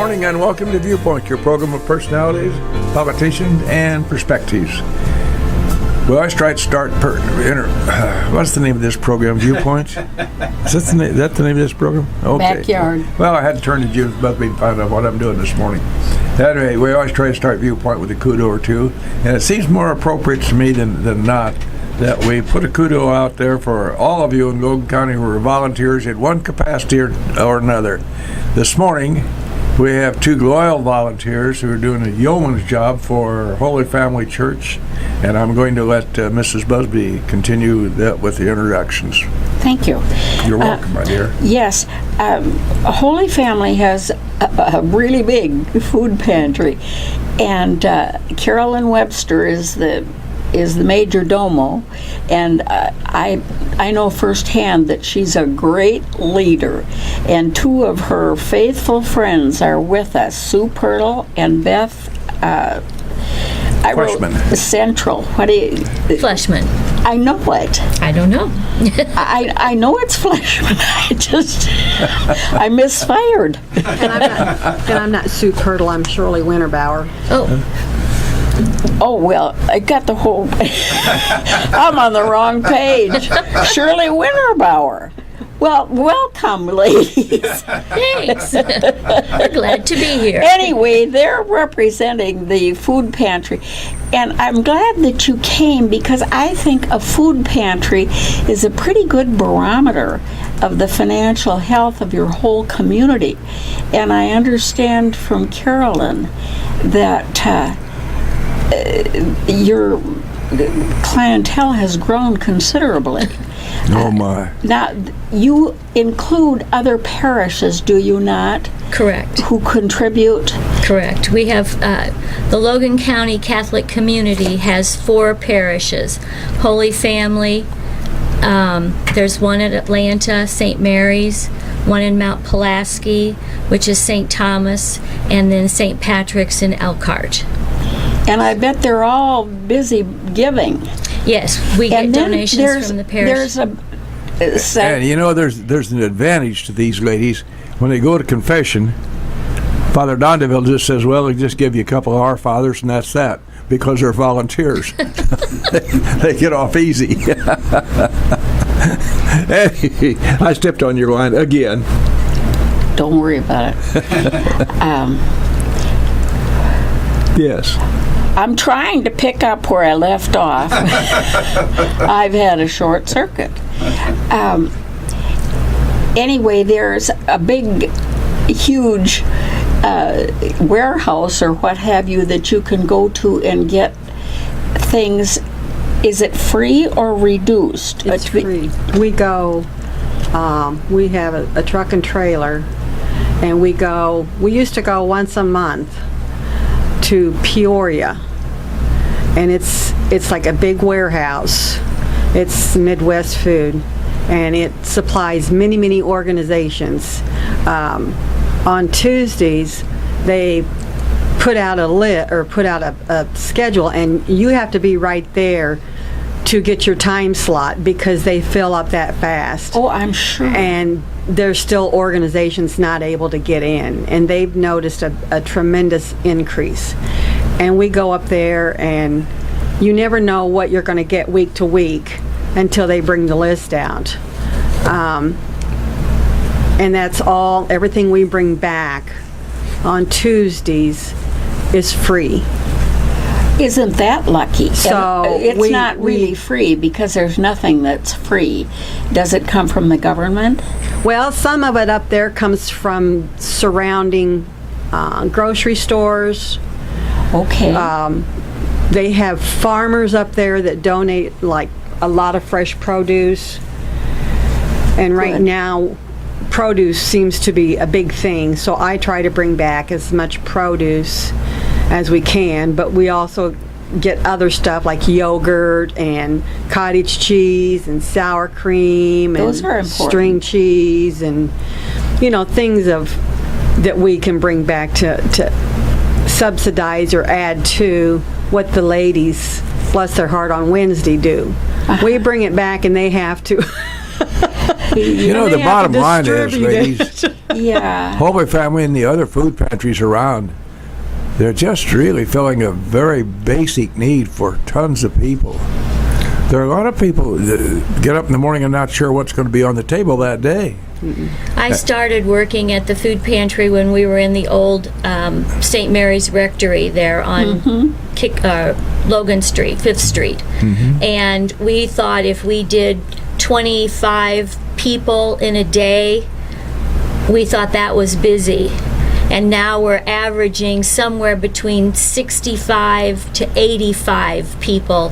morning and welcome to Viewpoint, your program of personalities, politicians, and perspectives. We always try to start what's the name of this program? Viewpoint? Is that the name of this program? Okay. Backyard. Well, I had to turn to Judy Busby and find out what I'm doing this morning. Anyway, we always try to start Viewpoint with a kudo or two, and it seems more appropriate to me than not that we put a kudo out there for all of you in Logan County who are volunteers in one capacity or another. This morning, we have two loyal volunteers who are doing a yeoman's job for Holy Family Church, and I'm going to let Mrs. Busby continue that with the introductions. Thank you. You're welcome, my dear. Yes. Holy Family has a really big food pantry, and Carolyn Webster is the major domo, and I know firsthand that she's a great leader, and two of her faithful friends are with us, Sue Pirtle and Beth Fleshman. Central. What do you? Fleshman. I know it. I don't know. I know it's Fleshman. I misfired. And I'm not Sue Pirtle. I'm Shirley Winterbauer. Oh, well, I got the whole... I'm on the wrong page. Shirley Winterbauer. Well, welcome, ladies. Thanks. We're glad to be here. Anyway, they're representing the food pantry. And I'm glad that you came because I think a food pantry is a pretty good barometer of the financial health of your whole community. And I understand from Carolyn that... your clientele has grown considerably. Oh my. Now, you include other parishes, do you not? Correct. Who contribute? Correct. We have the Logan County Catholic community has 4 parishes. Holy Family, there's one at Atlanta, St. Mary's, one in Mount Pulaski, which is St. Thomas, and then St. Patrick's in Elkhart. And I bet they're all busy giving. Yes, we get donations from the parish. And you know, there's an advantage to these ladies. When they go to confession, Father Dondeville just says, well, they just give you a couple of Our Fathers and that's that, because they're volunteers. They get off easy. Hey, I stepped on your line again. Don't worry about it. Yes. I'm trying to pick up where I left off. I've had a short circuit. Anyway, there's a big, huge warehouse or what have you that you can go to and get things. Is it free or reduced? It's free. We go, we have a truck and trailer, and we used to go once a month to Peoria, and it's like a big warehouse. It's Midwest Food, and it supplies many organizations. On Tuesdays, they put out a schedule, and you have to be right there to get your time slot because they fill up that fast. Oh, I'm sure. And there's still organizations not able to get in, and they've noticed a tremendous increase. And we go up there, and you never know what you're going to get week to week until they bring the list out. And that's all, everything we bring back on Tuesdays is free. Isn't that lucky? So it's not really free because there's nothing that's free. Does it come from the government? Well, some of it up there comes from surrounding grocery stores. Okay. They have farmers up there that donate like a lot of fresh produce. And right now, produce seems to be a big thing. So I try to bring back as much produce as we can, but we also get other stuff like yogurt and cottage cheese and sour cream and string cheese and things that we can bring back to subsidize or add to what the ladies, bless their heart, on Wednesday do. We bring it back and they have to You know, They the have bottom to line is, distribute ladies, it. Yeah. Holy Family and the other food pantries around, they're just really filling a very basic need for tons of people. There are a lot of people that get up in the morning and not sure what's going to be on the table that day. I started working at the food pantry when we were in the old St. Mary's Rectory there on Logan Street, 5th Street. And we thought if we did 25 people in a day, we thought that was busy. And now we're averaging somewhere between 65 to 85 people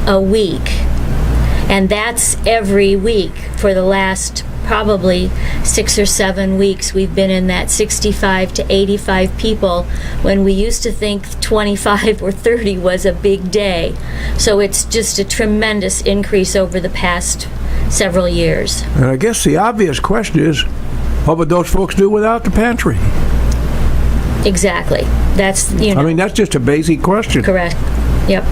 a week. And that's every week for the last probably 6 or 7 weeks. We've been in that 65 to 85 people when we used to think 25 or 30 was a big day. So it's just a tremendous increase over the past several years. And I guess the obvious question is, what would those folks do without the pantry? Exactly. That's, I mean, that's just a basic question. correct. Yep.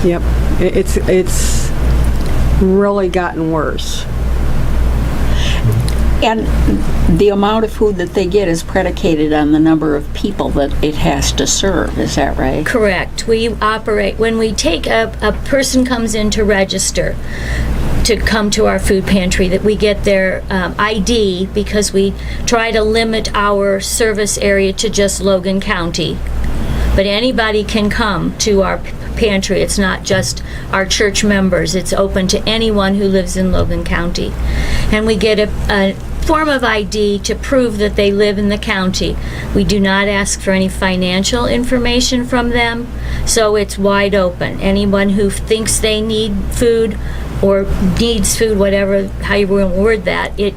Yep. It's really gotten worse. And the amount of food that they get is predicated on the number of people that it has to serve. Is that right? Correct. We operate, when we take a person comes in to register to come to our food pantry, that we get their ID, because we try to limit our service area to just Logan County. But anybody can come to our pantry. It's not just our church members. It's open to anyone who lives in Logan County. And we get a form of ID to prove that they live in the county. We do not ask for any financial information from them, so it's wide open. Anyone who thinks they need food or needs food, whatever, how you want to word that, it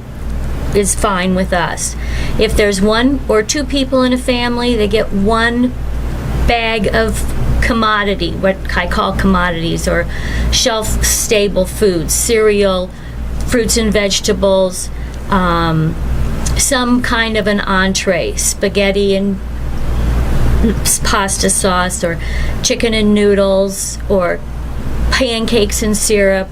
is fine with us. If there's 1 or 2 people in a family, they get 1 bag of commodity, what I call commodities, or shelf-stable foods, cereal, fruits and vegetables, some kind of an entree, spaghetti and pasta sauce, or chicken and noodles, or pancakes and syrup,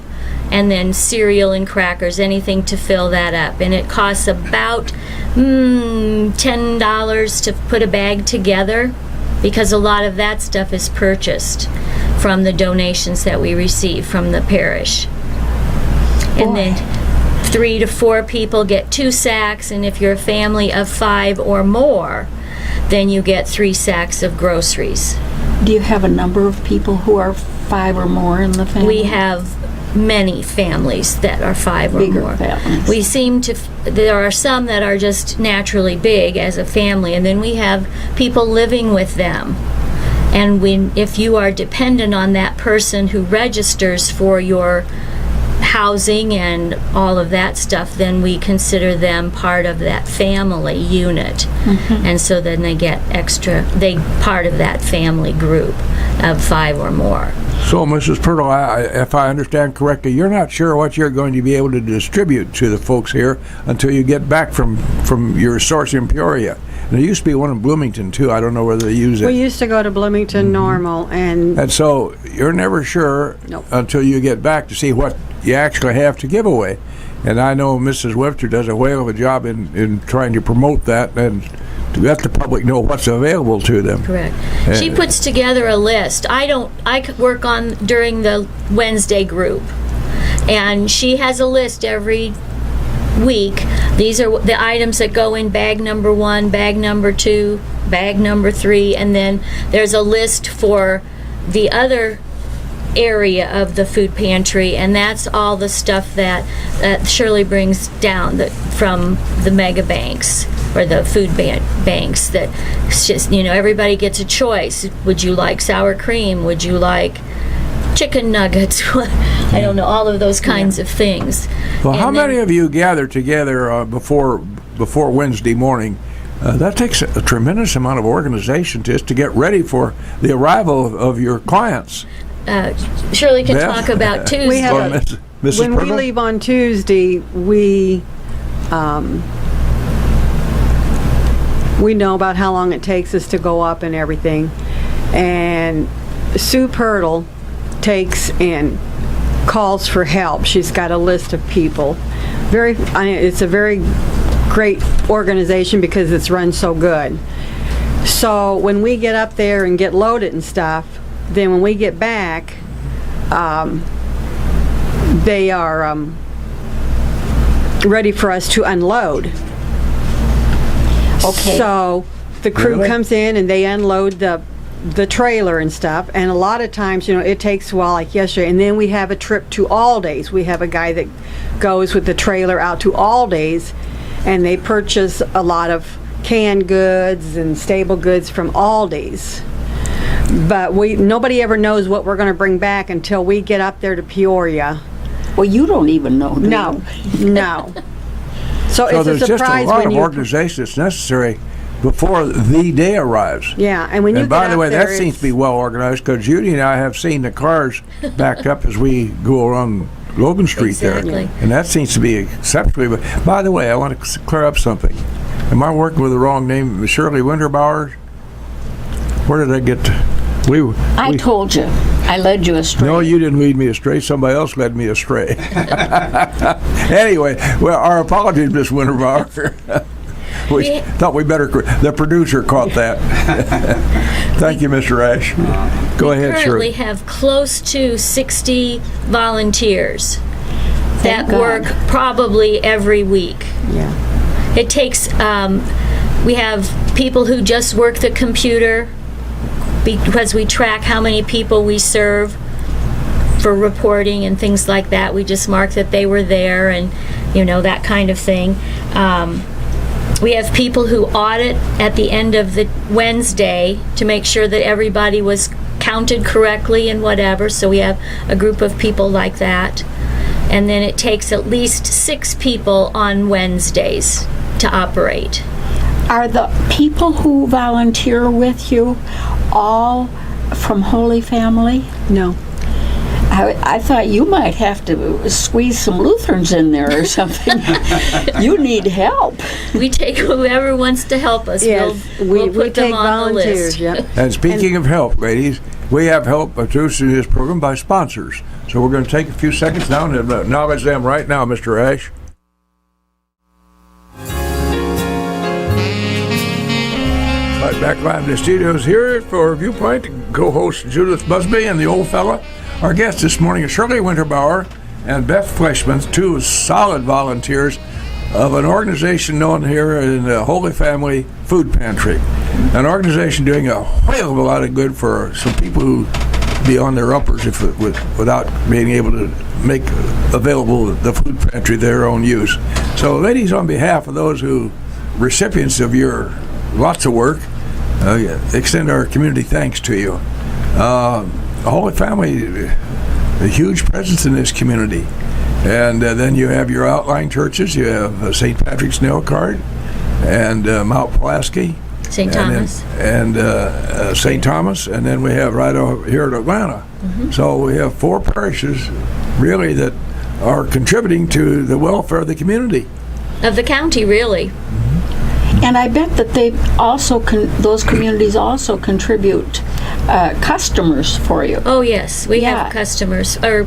and then cereal and crackers, anything to fill that up. And it costs about $10 to put a bag together, because a lot of that stuff is purchased from the donations that we receive from the parish. And then 3 to 4 people get 2 sacks, and if you're a family of 5 or more, then you get 3 sacks of groceries. Do you have a number of people who are 5 or more in the family? We have many families that are 5 or Bigger more. families. We seem to, there are some that are just naturally big as a family, and then we have people living with them. And if you are dependent on that person who registers for your housing and all of that stuff, then we consider them part of that family unit. And so then they get part of that family group of 5 or more. So, Mrs. Pirtle, if I understand correctly, you're not sure what you're going to be able to distribute to the folks here until you get back from your source in Peoria. And there used to be one in Bloomington, too. I don't know whether they use it. We used to go to Bloomington normal, and so you're never sure until you get back to see what you actually have to give away. And I know Mrs. Webster does a whale of a job in trying to promote that and to let the public know what's available to them. Correct. She puts together a list. I work on during the Wednesday group, and she has a list every week. These are the items that go in bag number 1, bag number 2, bag number 3, and then there's a list for the other area of the food pantry, and that's all the stuff that Shirley brings down from the mega banks or the food banks. That it's just, everybody gets a choice. Would you like sour cream? Would you like chicken nuggets? I don't know, all of those kinds of things. Well, how many of you gather together before Wednesday morning? That takes a tremendous amount of organization just to get ready for the arrival of your clients. Shirley can Beth? talk about Tuesday. We have Mrs. when we Pirtle? leave on Tuesday, we know about how long it takes us to go up and everything. And Sue Pirtle takes and calls for help. She's got a list of people. It's a very great organization because it's run so good. So when we get up there and get loaded and stuff, then when we get back, they are ready for us to unload. Okay. So the crew Really? comes in and they unload the trailer and stuff, and a lot of times, it takes a while, like yesterday, and then we have a trip to Aldi's. We have a guy that goes with the trailer out to Aldi's, and they purchase a lot of canned goods and staple goods from Aldi's. But nobody ever knows what we're going to bring back until we get up there to Peoria. Well, you don't even know, do No, you? no. So So it's a there's just a surprise lot when of you... organization that's necessary before the day arrives. Yeah, and when you And get by the up way, there, that seems to be well organized, because Judy and I have seen the cars backed up as we go around Logan Street Exactly. there. And that seems to be exceptionally. But by the way, I want to clear up something. Am I working with the wrong name? Shirley Winterbauer? Where did I get to? I told you. I led you astray. No, you didn't lead me astray. Somebody else led me astray. Anyway, well, our apologies, Miss Winterbauer. We Yeah. thought we better. The producer caught that. Thank you, Mr. Ash. Go ahead, Currently Shirley. have close to 60 volunteers Thank that God. work probably every week. Yeah. It takes, we have people who just work the computer because we track how many people we serve for reporting and things like that. We just mark that they were there and, that kind of thing. We have people who audit at the end of the Wednesday to make sure that everybody was counted correctly and whatever. So we have a group of people like that. And then it takes at least 6 people on Wednesdays to operate. Are the people who volunteer with you all from Holy Family? No. I thought you might have to squeeze some Lutherans in there or something. You need help. We take whoever wants to help us. Yes, We'll we put them take on the volunteers. list. Yep. And speaking of help, ladies, we have help produced in this program by sponsors. So we're going to take a few seconds now and acknowledge them right now, Mr. Ash. Right, back live in the studios here for Viewpoint, co-host Judith Busby and the old fella. Our guest this morning is Shirley Winterbauer and Beth Fleshman, 2 solid volunteers of an organization known here in the Holy Family Food Pantry, an organization doing a whale of a lot of good for some people who be on their uppers without being able to make available the food pantry their own use. So, ladies, on behalf of those who recipients of your lots of work, extend our community thanks to you. Holy Family, a huge presence in this community. And then you have your outlying churches. You have St. Patrick's Nail Card and Mount Pulaski. St. Thomas. And St. Thomas. And then we have right over here at Atlanta. Mm-hmm. So we have 4 parishes, really, that are contributing to the welfare of the community. Of the county, really. And I bet that they also those communities also contribute customers for you. Oh, yes. We Yeah. have customers, or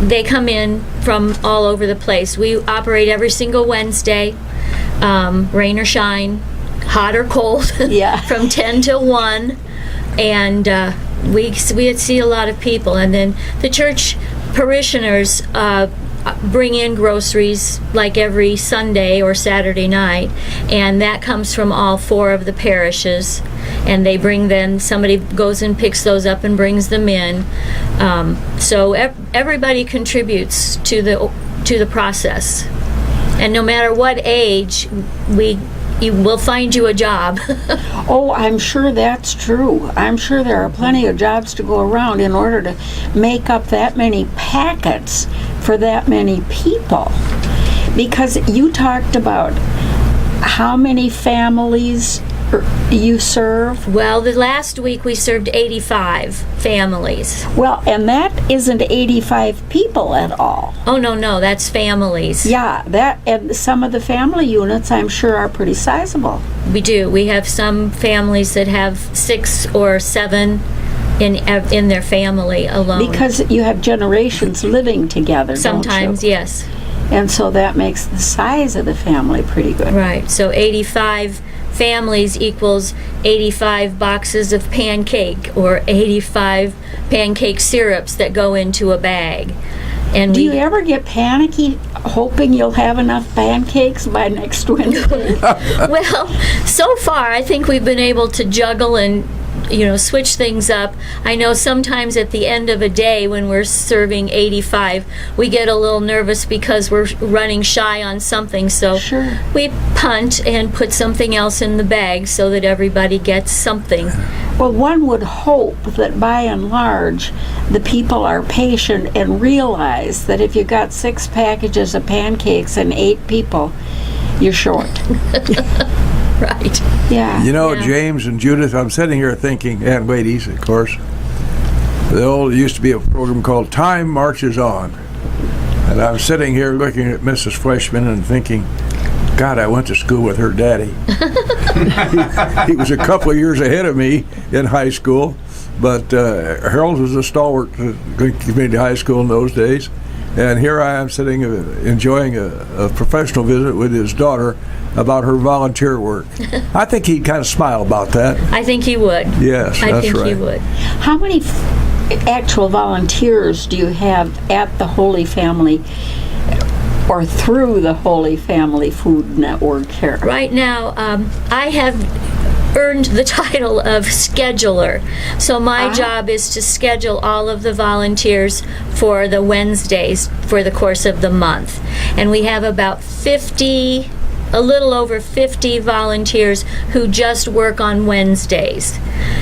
they come in from all over the place. We operate every single Wednesday, rain or shine, hot or cold, Yeah. from 10 till 1. And we see a lot of people. And then the church parishioners bring in groceries like every Sunday or Saturday night, and that comes from all 4 of the parishes, and they bring them, somebody goes and picks those up and brings them in. So everybody contributes to the process, and no matter what age, we'll find you a job. Oh, I'm sure that's true. I'm sure there are plenty of jobs to go around in order to make up that many packets for that many people. Because you talked about how many families you serve. Well, the last week we served 85 families. Well, and that isn't 85 people at all. Oh, no, that's families. Yeah, that, and some of the family units I'm sure are pretty sizable. We do. We have some families that have 6 or 7 in their family alone. Because you have generations living together, Sometimes, don't you? yes. And so that makes the size of the family pretty good. Right, so 85 families equals 85 boxes of pancake or 85 pancake syrups that go into a bag. And Do you ever get panicky hoping you'll have enough pancakes by next Wednesday? well, so far I think we've been able to juggle and switch things up. I know sometimes at the end of a day when we're serving 85, we get a little nervous because we're running shy on something. So Sure. we punt and put something else in the bag so that everybody gets something. Well, one would hope that by and large, the people are patient and realize that if you got 6 packages of pancakes and 8 people, you're short. Right. Yeah. Yeah. James and Judith, I'm sitting here thinking, and ladies, of course, there used to be a program called Time Marches On. And I'm sitting here looking at Mrs. Fleshman and thinking, God, I went to school with her daddy. He was a couple of years ahead of me in high school, but Harold was a stalwart at community high school in those days. And here I am sitting enjoying a professional visit with his daughter about her volunteer work. I think he'd kind of smile about that. I think he would. Yes, I that's think right. he would. How many actual volunteers do you have at the Holy Family or through the Holy Family Food Network here? Right now, I have earned the title of scheduler. So my job is to schedule all of the volunteers for the Wednesdays for the course of the month. And we have about a little over 50 volunteers who just work on Wednesdays.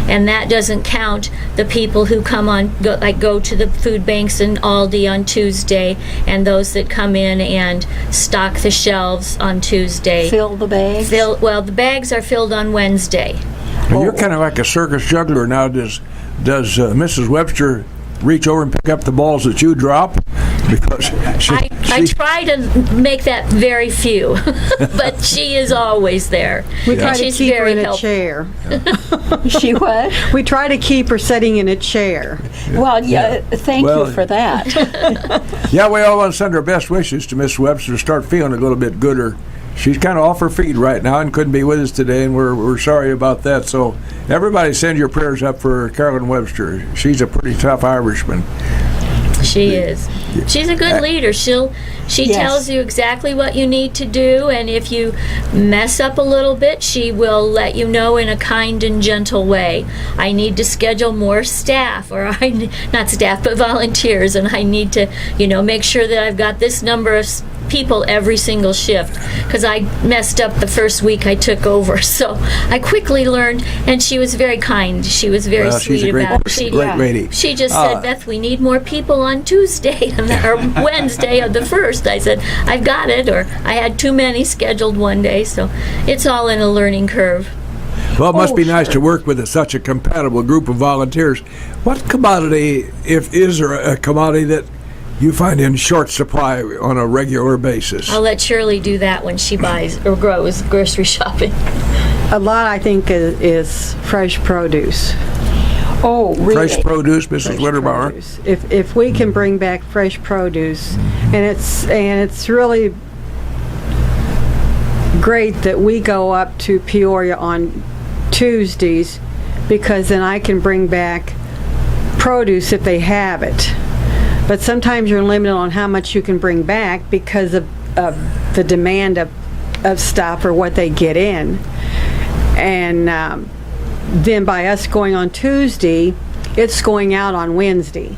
And that doesn't count the people who go to the food banks in Aldi on Tuesday, and those that come in and stock the shelves on Tuesday. Fill the bags? Well, the bags are filled on Wednesday. Well, you're kind of like a circus juggler now. Does Mrs. Webster reach over and pick up the balls that you drop? Because I try to make that very few, but she is always there. We try And to she's keep her very in a helpful. chair. She what? We try to keep her sitting in a chair. Well, yeah, thank Well, you for that. Yeah, we all want to send our best wishes to Miss Webster to start feeling a little bit gooder. She's kind of off her feet right now and couldn't be with us today, and we're sorry about that. So everybody send your prayers up for Carolyn Webster. She's a pretty tough Irishman. She is. She's a good leader. She Yes. tells you exactly what you need to do, and if you mess up a little bit, she will let you know in a kind and gentle way. I need to schedule more staff, or not staff, but volunteers, and I need to, make sure that I've got this number of people every single shift, because I messed up the first week I took over. So I quickly learned, and she was very kind. She was very She's sweet a great about person, it. great lady. She just said, Beth, we need more people on Tuesday or Wednesday of the 1st. I said, I've got it, or I had too many scheduled one day. So it's all in a learning curve. Well, it must be nice sure. to work with such a compatible group of volunteers. What commodity, is there a commodity that you find in short supply on a regular basis? I'll let Shirley do that when she buys or grows grocery shopping. A lot, I think, is fresh produce. Oh, really? Fresh produce, Mrs. Winterbauer. Produce. If we can bring back fresh produce, and it's really great that we go up to Peoria on Tuesdays, because then I can bring back produce if they have it. But sometimes you're limited on how much you can bring back because of the demand of stuff or what they get in. And then by us going on Tuesday, it's going out on Wednesday.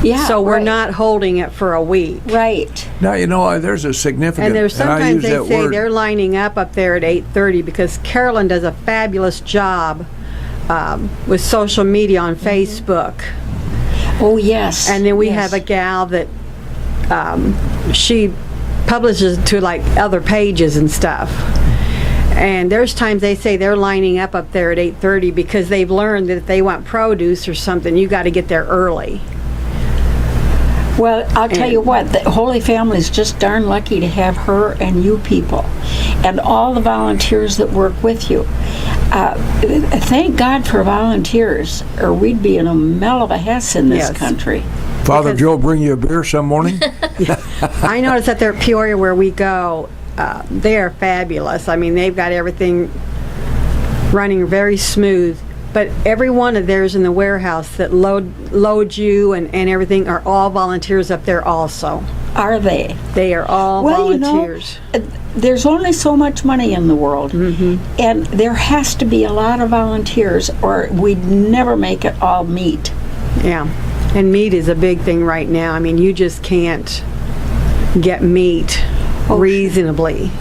Yeah, So we're right. not holding it for a week. Right. Now, there's a significant, And there's I sometimes use they that say word. they're lining up there at 8:30 because Carolyn does a fabulous job with social media on Facebook. Oh, yes. And then we yes. have a gal that she publishes to like other pages and stuff. And there's times they say they're lining up there at 8:30 because they've learned that if they want produce or something, you got to get there early. Well, I'll tell you what, the Holy Family is just darn lucky to have her and you people and all the volunteers that work with you. Thank God for volunteers, or we'd be in a mell of a hess in this Yes. country. Father Because- Joe bring you a beer some morning? I noticed that there at Peoria where we go, they are fabulous. I mean, they've got everything running very smooth. But every one of theirs in the warehouse that load you and everything are all volunteers up there also. Are they? They are all volunteers. There's only so much money in the world, and there has to be a lot of volunteers, or we'd never make it all meet. Yeah. And meat is a big thing right now. I mean, you just can't get meat reasonably.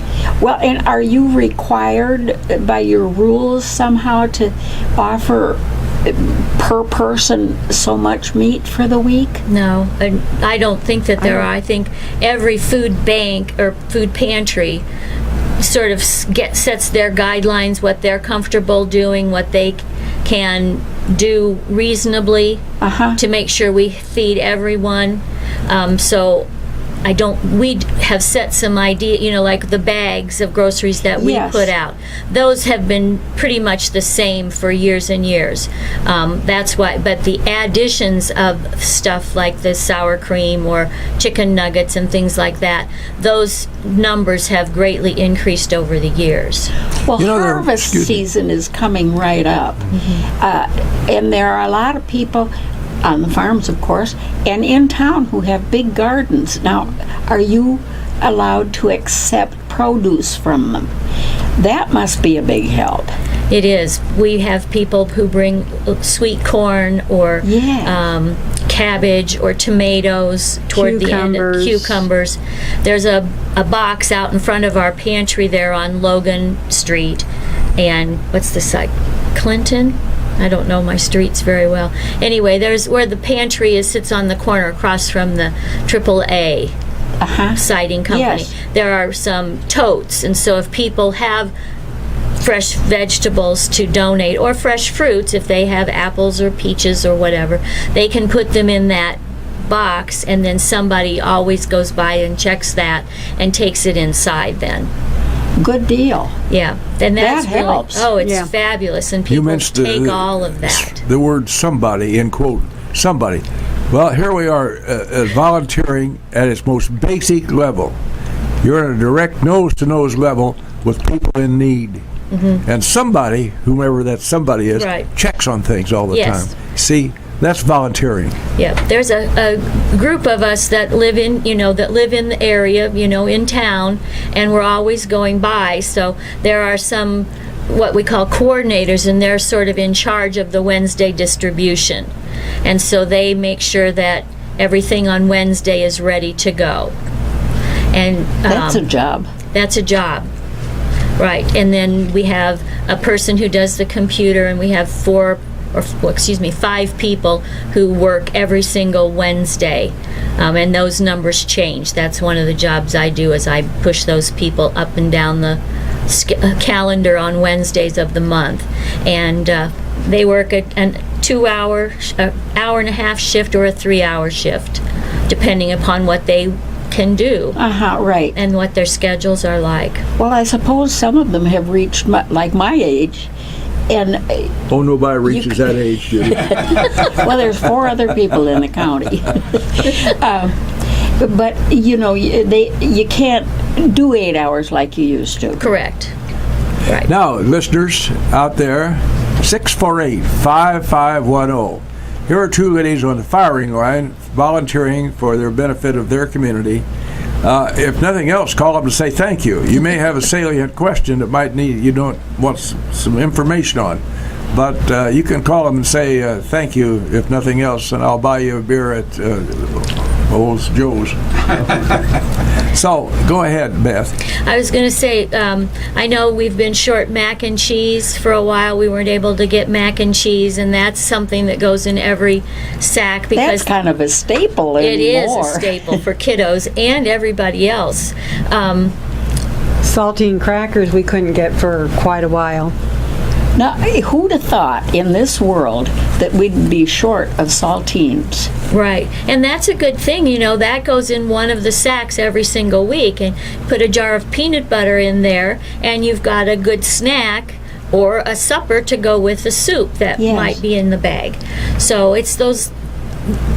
Well, and are you required by your rules somehow to offer per person so much meat for the week? No, I don't think that there are. I think every food bank or food pantry sort of sets their guidelines, what they're comfortable doing, what they can do reasonably to make sure we feed everyone. So we have set some idea, like the bags of groceries that we put out. Those have been pretty much the same for years and years. That's why, but the additions of stuff like the sour cream or chicken nuggets and things like that, those numbers have greatly increased over the years. Well, harvest season is coming right up. And there are a lot of people on the farms, of course, and in town who have big gardens. Now, are you allowed to accept produce from them? That must be a big help. It is. We have people who bring sweet corn or cabbage or tomatoes toward the end. Cucumbers. There's a box out in front of our pantry there on Logan Street. And what's the site? Clinton? I don't know my streets very well. Anyway, there's where the pantry sits on the corner across from the AAA siding company. Yes. There are some totes, and so if people have fresh vegetables to donate or fresh fruits, if they have apples or peaches or whatever, they can put them in that box, and then somebody always goes by and checks that and takes it inside then. Good deal. Yeah, and that's that helps. It's fabulous, and people take all of that. The word somebody, in quote, somebody. Well, here we are, volunteering at its most basic level. You're at a direct nose-to-nose level with people in need. And somebody, whomever that somebody is, checks on things all the time. See, that's volunteering. Yeah, there's a group of us that live in, the area, in town, and we're always going by. So there are some, what we call coordinators, and they're sort of in charge of the Wednesday distribution. And so they make sure that everything on Wednesday is ready to go. And that's a job. That's a job. Right. And then we have a person who does the computer, and we have 5 people who work every single Wednesday, and those numbers change. That's one of the jobs I do, is I push those people up and down the calendar on Wednesdays of the month, and they work a 2-hour, hour and a half shift or a 3-hour shift, depending upon what they can do. Right. And what their schedules are like. Well, I suppose some of them have reached like my age. And nobody reaches that age, Judy. well, there's 4 other people in the county. But you can't do 8 hours like you used to. Correct. Right. Now, listeners out there, 648-5510. Here are 2 ladies on the firing line volunteering for their benefit of their community. If nothing else, call them to say thank you. You may have a salient question that you don't want some information on, but you can call them and say thank you, if nothing else, and I'll buy you a beer at Old Joe's. So, go ahead, Beth. I was going to say, I know we've been short mac and cheese for a while. We weren't able to get mac and cheese, and that's something that goes in every sack because that's kind of a staple anymore. It is a staple for kiddos and everybody else. Saltine crackers we couldn't get for quite a while. Now, who'd have thought in this world that we'd be short of saltines? Right, and that's a good thing, that goes in one of the sacks every single week, and put a jar of peanut butter in there, and you've got a good snack or a supper to go with the soup that might be in the bag. So it's those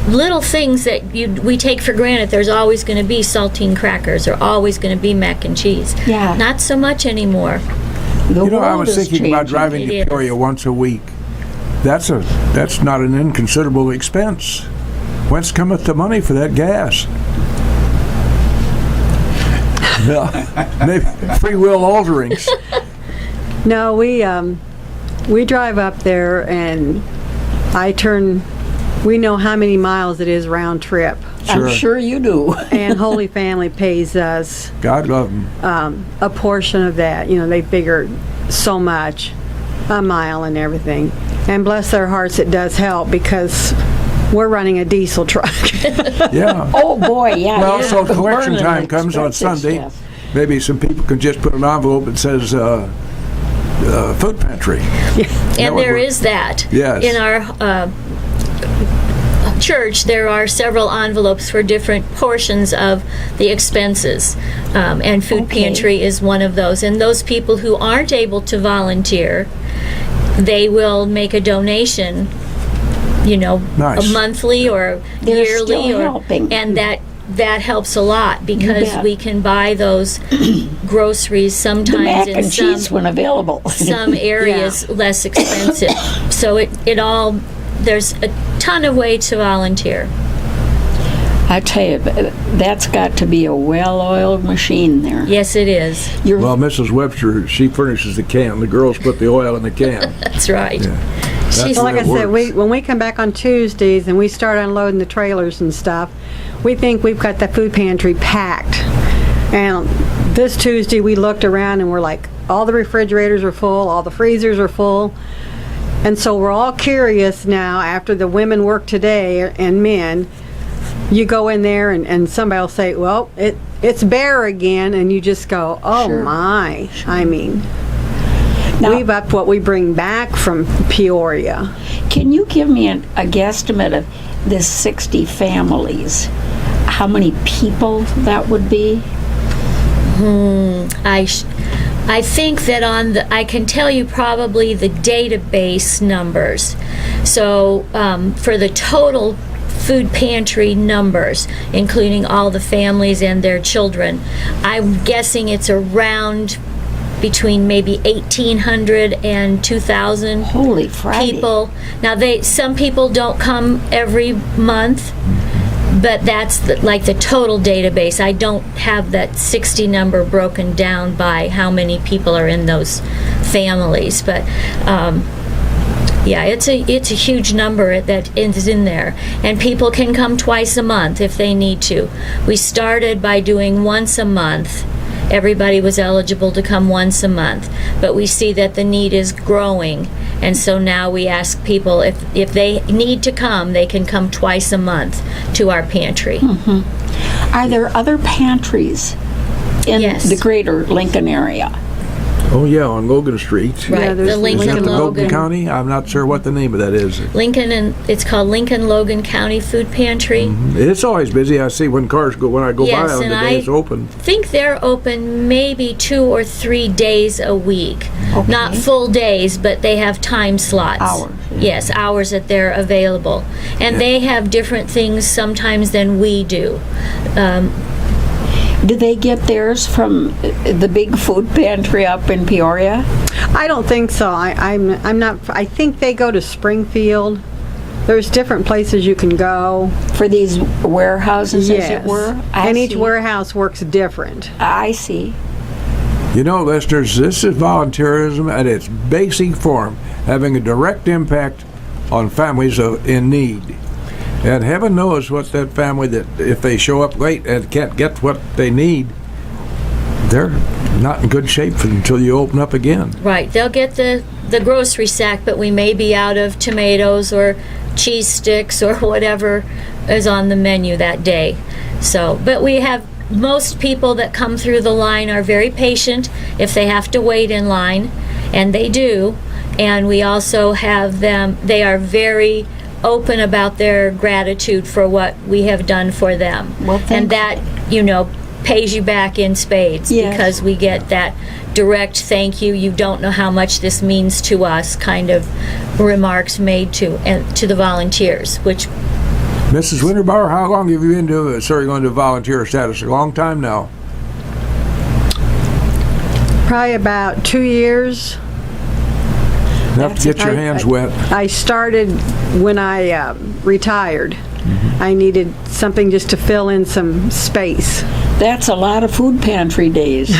little things that we take for granted. There's always going to be saltine crackers, or always going to be mac and cheese. Yeah. Not so much anymore. The You know, I world was is thinking about changing. driving It to is. Peoria once a week. That's not an inconsiderable expense. Whence cometh the money for that gas? Well, maybe free will alterings. No, we drive up there and we know how many miles it is round trip. I'm sure you do. And Holy Family pays us God love them. a portion of that. You know, they figure so much a mile and everything. And bless their hearts, it does help because we're running a diesel truck. Yeah. Oh, boy, yeah. Well, you're so collection burning time comes on expensive Sunday. stuff. Maybe some people can just put an envelope that says food pantry. And would there work. is that. Yes. In our church, there are several envelopes for different portions of the expenses, and food Okay. pantry is one of those. And those people who aren't able to volunteer, they will make a donation, Nice. a monthly or They're yearly, still helping. and that helps a lot because bet. we can buy those groceries The sometimes mac in and cheese some when available. some areas less expensive. So there's a ton of way to volunteer. I tell you, that's got to be a well-oiled machine there. Yes, it is. You're, Well, Mrs. Webster, she furnishes the can. The girls put the oil in the can. That's right. That's She's the Like way I it said, works. when we come back on Tuesdays and we start unloading the trailers and stuff, we think we've got the food pantry packed. And this Tuesday we looked around and we're like, all the refrigerators are full, all the freezers are full. And so we're all curious now, after the women work today and men, you go in there and somebody will say, well, it's bare again, and you just go, oh Sure. my. I mean, Now- we've upped what we bring back from Peoria. can you give me a guesstimate of this 60 families? How many people that would be? I think that I can tell you probably the database numbers. So for the total food pantry numbers, including all the families and their children, I'm guessing it's around between maybe 1,800 and 2,000 Holy Friday. people. Now, some people don't come every month, but that's the total database. I don't have that 60 number broken down by how many people are in those families, but yeah, it's a huge number that is in there, and people can come twice a month if they need to. We started by doing once a month. Everybody was eligible to come once a month, but we see that the need is growing, and so now we ask people if they need to come, they can come twice a month to our pantry. Are there other pantries in Yes. the greater Lincoln area? Oh, yeah, on Logan Street. Right, Yeah, the there's- Is Lincoln that the Logan Logan. County? I'm not sure what the name of that is. It's called Lincoln Logan County Food Pantry. It's always busy. I see when I go by Yes, on the and day it's open. I think they're open maybe 2 or 3 days a week. Okay. Not full days, but they have time slots. Hours, yeah. Yes, hours that they're available. And they have different things sometimes than we do. Do they get theirs from the big food pantry up in Peoria? I don't think so. I'm not. I think they go to Springfield. There's different places you can go. For these warehouses, as it were? And each see. warehouse works different. I see. You know, listeners, this is volunteerism at its basic form, having a direct impact on families in need. And heaven knows what that family, that if they show up late and can't get what they need, they're not in good shape until you open up again. Right, they'll get the grocery sack, but we may be out of tomatoes or cheese sticks or whatever is on the menu that day. So, but we have most people that come through the line are very patient if they have to wait in line, and they do. And we also have them, they are very open about their gratitude for what we have done for them. Well, and that, pays you back in spades, Yes. because we get that direct thank you, you don't know how much this means to us kind of remarks made to the volunteers, which Mrs. Winterbauer, how long have you been going to volunteer status? A long time now. Probably about 2 years. Enough to get your hands wet. I started when I retired. I needed something just to fill in some space. That's a lot of food pantry days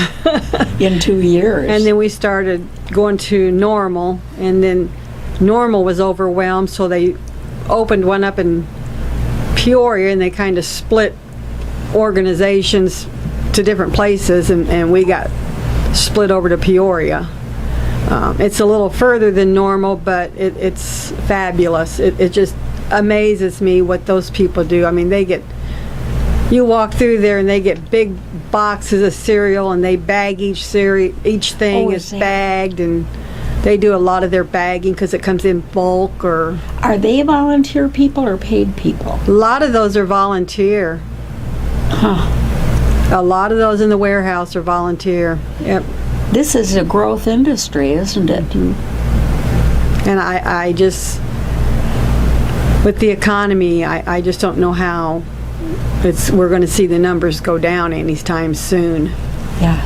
in 2 years. And then we started going to Normal, and then Normal was overwhelmed, so they opened one up in Peoria, and they kind of split organizations to different places, and we got split over to Peoria. It's a little further than Normal, but it's fabulous. It just amazes me what those people do. I mean, you walk through there and they get big boxes of cereal, and they bag each thing Oh, is bagged, and they do a lot of their bagging because it comes in bulk. Or Are they volunteer people or paid people? a lot of those are volunteer. A lot of those in the warehouse are volunteer. Yep. This is a growth industry, isn't it? And I just, with the economy, I just don't know how we're going to see the numbers go down anytime soon. Yeah.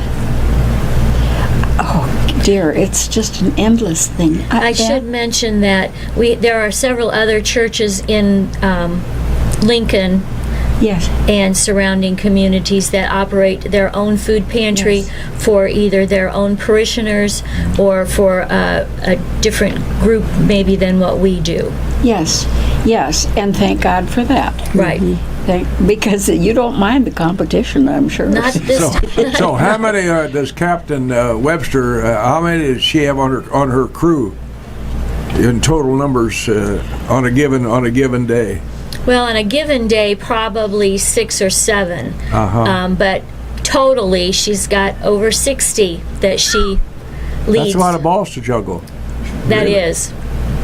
Oh dear, it's just an endless thing. I should mention that there are several other churches in Lincoln Yes. and surrounding communities that operate their own food pantry for either their own parishioners or for a different group maybe than what we do. Yes, yes, and thank God for that. Right. Because you don't mind the competition, I'm sure. Not this So how many does Captain Webster? How many does she have on her crew in total numbers on a given day? Well, on a given day, probably 6 or 7. But totally, she's got over 60 that she leads. That's a lot of balls to juggle. That Really? is.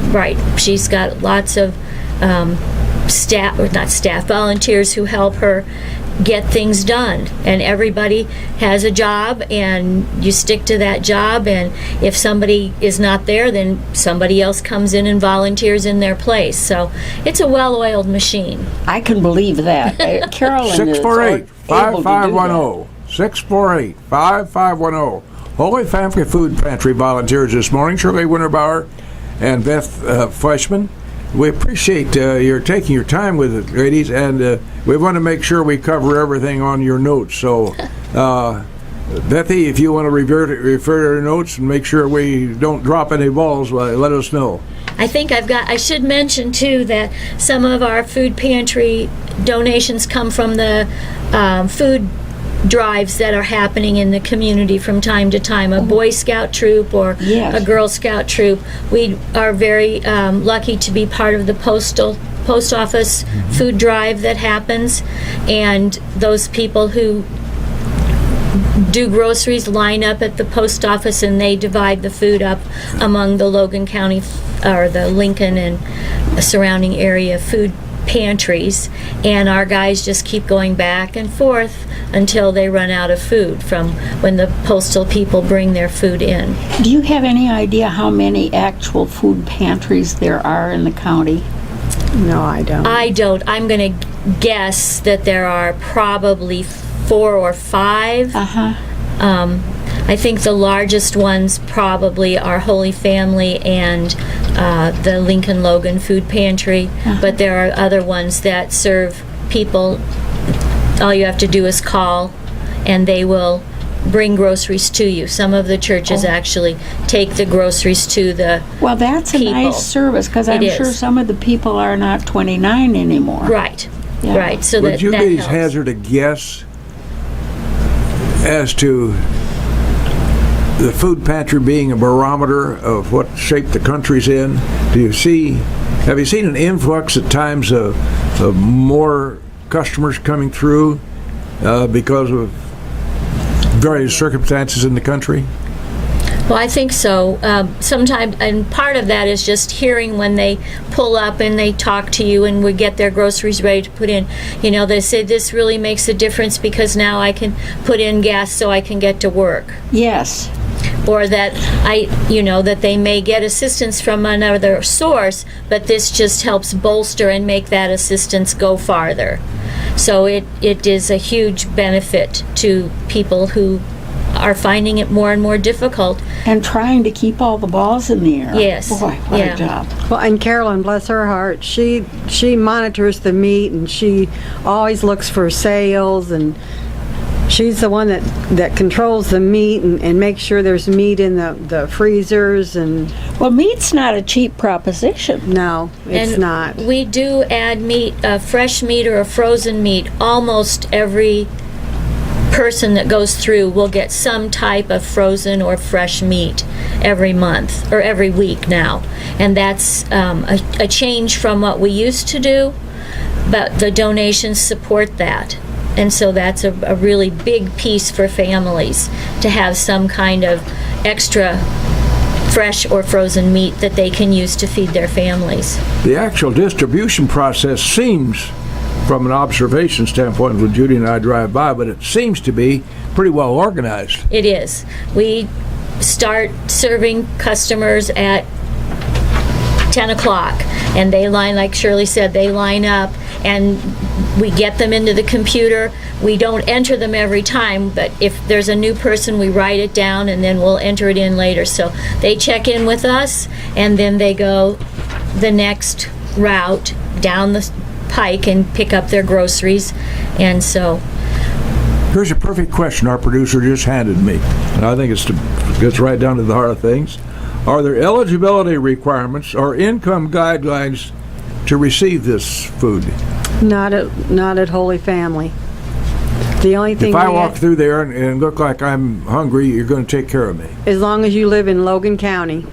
Right. She's got lots of volunteers who help her get things done. And everybody has a job, and you stick to that job, and if somebody is not there, then somebody else comes in and volunteers in their place. So it's a well-oiled machine. I can believe that. Carolyn is able to do that. 648-5510. 648-5510. Holy Family Food Pantry volunteers this morning, Shirley Winterbauer and Beth Fleshman. We appreciate your taking your time with it, ladies, and we want to make sure we cover everything on your notes. So, Bethy, if you want to refer to your notes and make sure we don't drop any balls, let us know. I think I should mention too that some of our food pantry donations come from the food drives that are happening in the community from time to time. A Boy Scout troop or Yes. a Girl Scout troop. We are very lucky to be part of the post office food drive that happens, and those people who do groceries line up at the post office, and they divide the food up among the Logan County or the Lincoln and surrounding area food pantries, and our guys just keep going back and forth until they run out of food from when the postal people bring their food in. Do you have any idea how many actual food pantries there are in the county? No, I don't. I don't. I'm going to guess that there are probably 4 or 5. I think the largest ones probably are Holy Family and the Lincoln Logan Food Pantry, but there are other ones that serve people. All you have to do is call, and they will bring groceries to you. Some of the churches actually take the groceries to the Well, that's a people. nice service, because I'm It sure is. some of the people are not 29 anymore. Right, Yeah. right. So Would that you that ladies helps. hazard a guess as to the food pantry being a barometer of what shape the country's in? Have you seen an influx at times of more customers coming through because of various circumstances in the country? Well, I think so. Sometimes, and part of that is just hearing when they pull up and they talk to you and we get their groceries ready to put in. You know, they say this really makes a difference because now I can put in gas so I can get to work. Yes. or that that they may get assistance from another source, but this just helps bolster and make that assistance go farther. So it is a huge benefit to people who are finding it more and more difficult. And trying to keep all the balls in the air. Yes. Boy, what Yeah. a job. Well, and Carolyn, bless her heart, she monitors the meat, and she always looks for sales, and she's the one that controls the meat and makes sure there's meat in the freezers. And Well, meat's not a cheap proposition. no, it's And not. we do add meat, fresh meat or a frozen meat. Almost every person that goes through will get some type of frozen or fresh meat every month or every week now. And that's a change from what we used to do, but the donations support that. And so that's a really big piece for families to have some kind of extra fresh or frozen meat that they can use to feed their families. The actual distribution process seems, from an observation standpoint, when Judy and I drive by, but it seems to be pretty well organized. It is. We start serving customers at 10 o'clock, and they line, like Shirley said, they line up, and we get them into the computer. We don't enter them every time, but if there's a new person, we write it down, and then we'll enter it in later. So they check in with us, and then they go the next route down the pike and pick up their groceries. And so Here's a perfect question our producer just handed me, and I think it gets right down to the heart of things. Are there eligibility requirements or income guidelines to receive this food? Not at Holy Family. The only thing If I we walk have- through there and look like I'm hungry, you're going to take care of me. as long as you live in Logan County.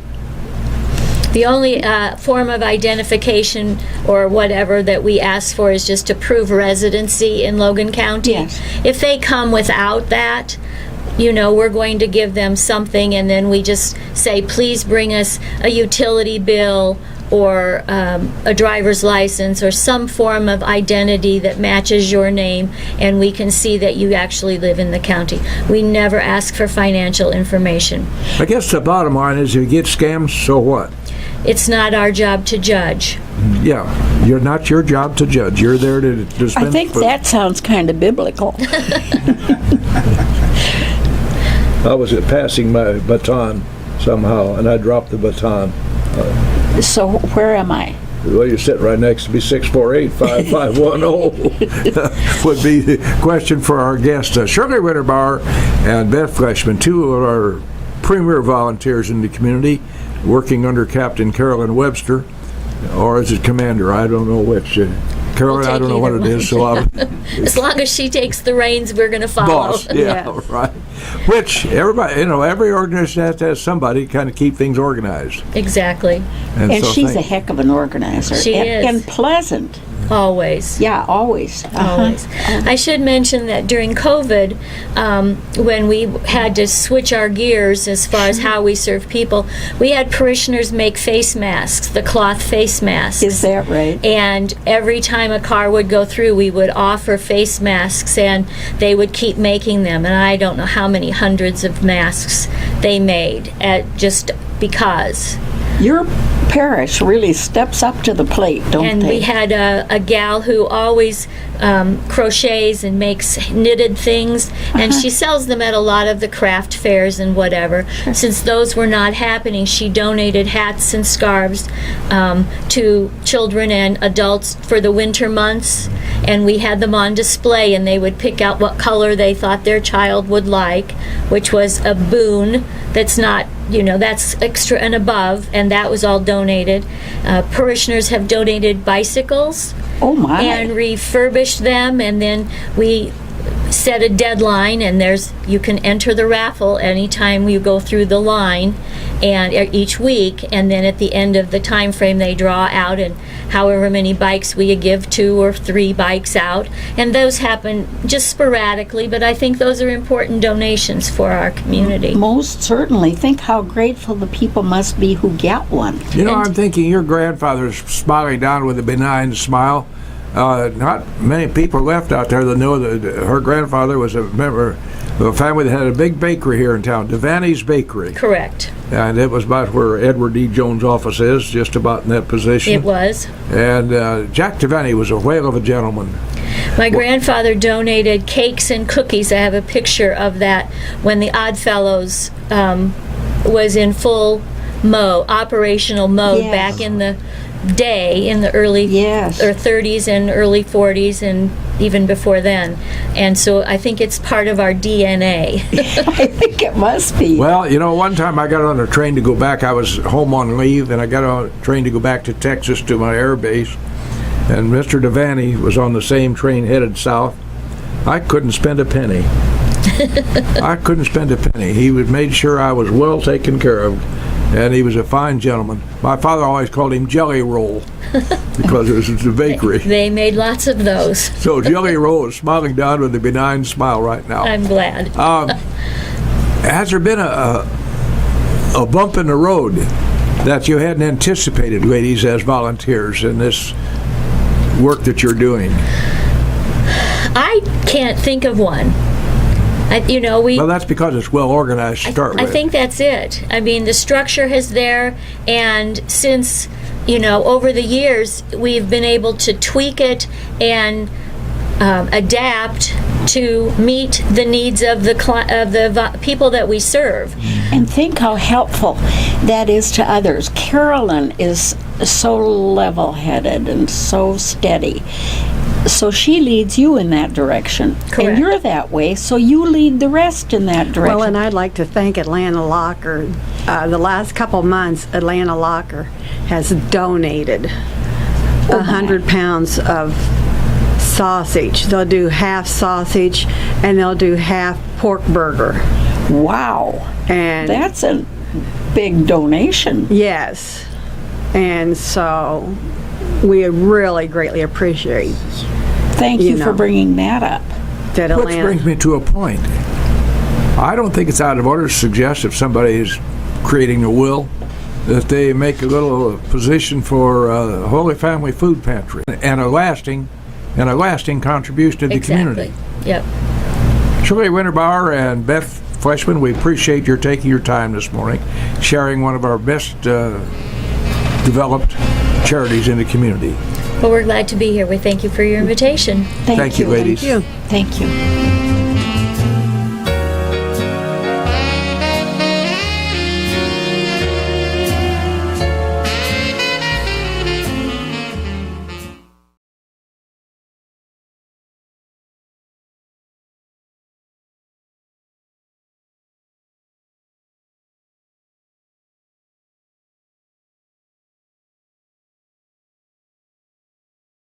the only form of identification or whatever that we ask for is just to prove residency in Logan County. Yes. If they come without that, we're going to give them something, and then we just say, please bring us a utility bill or a driver's license or some form of identity that matches your name, and we can see that you actually live in the county. We never ask for financial information. I guess the bottom line is if you get scammed, so what? It's not our job to judge. Yeah, you're not your job to judge. You're there to dispense I think food. that sounds kind of biblical. I was passing my baton somehow, and I dropped the baton. So where am I? Well, you're sitting right next to me. 648-5510 would be the question for our guest, Shirley Winterbauer and Beth Fleshman, two of our premier volunteers in the community, working under Captain Carolyn Webster, or is it Commander? I don't know which. Carolyn, We'll I don't know take what it either is, so I'm As long as she takes the reins, we're going to follow. boss. Yeah, Yes. right. Which everybody, every organization has to have somebody kind of keep things organized. Exactly. And so she's a thank- heck of an organizer. She is. And pleasant. Always. Yeah, always. Always. I should mention that during COVID, when we had to switch our gears as far as how we serve people, we had parishioners make face masks, the cloth face masks. Is that right? And every time a car would go through, we would offer face masks, and they would keep making them. And I don't know how many hundreds of masks they made, just because. Your parish really steps up to the plate, don't And they? we had a gal who always crochets and makes knitted things, and she sells them at a lot of the craft fairs and whatever. Since those were not happening, she donated hats and scarves to children and adults for the winter months, and we had them on display, and they would pick out what color they thought their child would like, which was a boon that's not, that's extra and above, and that was all donated. Parishioners have donated bicycles Oh, my. and refurbished them, and then we set a deadline, and you can enter the raffle anytime you go through the line, and each week, and then at the end of the time frame they draw out, and however many bikes we give 2 or 3 bikes out, and those happen just sporadically, but I think those are important donations for our community. Most certainly. Think how grateful the people must be who get one. I'm thinking your grandfather's smiling down with a benign smile. Not many people left out there that know that her grandfather was a member a family that had a big bakery here in town, Devaney's Bakery. Correct. And it was about where Edward D. Jones' office is, just about in that position. It was. And Jack Devaney was a whale of a gentleman. My grandfather donated cakes and cookies. I have a picture of that when the Oddfellows was in full operational mode Yes. back in the day, in the early Yes. or 30s and early 40s and even before then. And so I think it's part of our DNA. I think it must be. Well, you know, one time I got on a train to go back. I was home on leave, and I got on a train to go back to Texas to my air base. And Mr. Devaney was on the same train headed south. I couldn't spend a penny. I couldn't spend a penny. He made sure I was well taken care of, and he was a fine gentleman. My father always called him Jelly Roll because it was the bakery. They made lots of those. So Jelly Roll is smiling down with a benign smile right now. I'm glad. Has there been a bump in the road that you hadn't anticipated, ladies, as volunteers in this work that you're doing? I can't think of one. Well, that's because it's well organized to start with. I think that's it. I mean, the structure is there, and since, over the years, we've been able to tweak it and adapt to meet the needs of the people that we serve. And think how helpful that is to others. Carolyn is so level-headed and so steady. So she leads you in that direction. Correct. And you're that way, so you lead the rest in that direction. Well, and I'd like to thank Atlanta Locker. The last couple months, Atlanta Locker has donated 100 pounds of sausage. They'll do half sausage, and they'll do half pork burger. Wow. And That's a big donation. yes. And so we really greatly appreciate Thank you You for know. bringing that up. that Which Atlanta. brings me to a point. I don't think it's out of order to suggest if somebody is creating a will that they make a little position for Holy Family Food Pantry and a lasting contribution to the community. Yep. Shirley Winterbauer and Beth Fleshman, we appreciate your taking your time this morning, sharing one of our best developed charities in the community. Well, we're glad to be here. We thank you for your invitation. Thank you, ladies. Thank you. Thank you.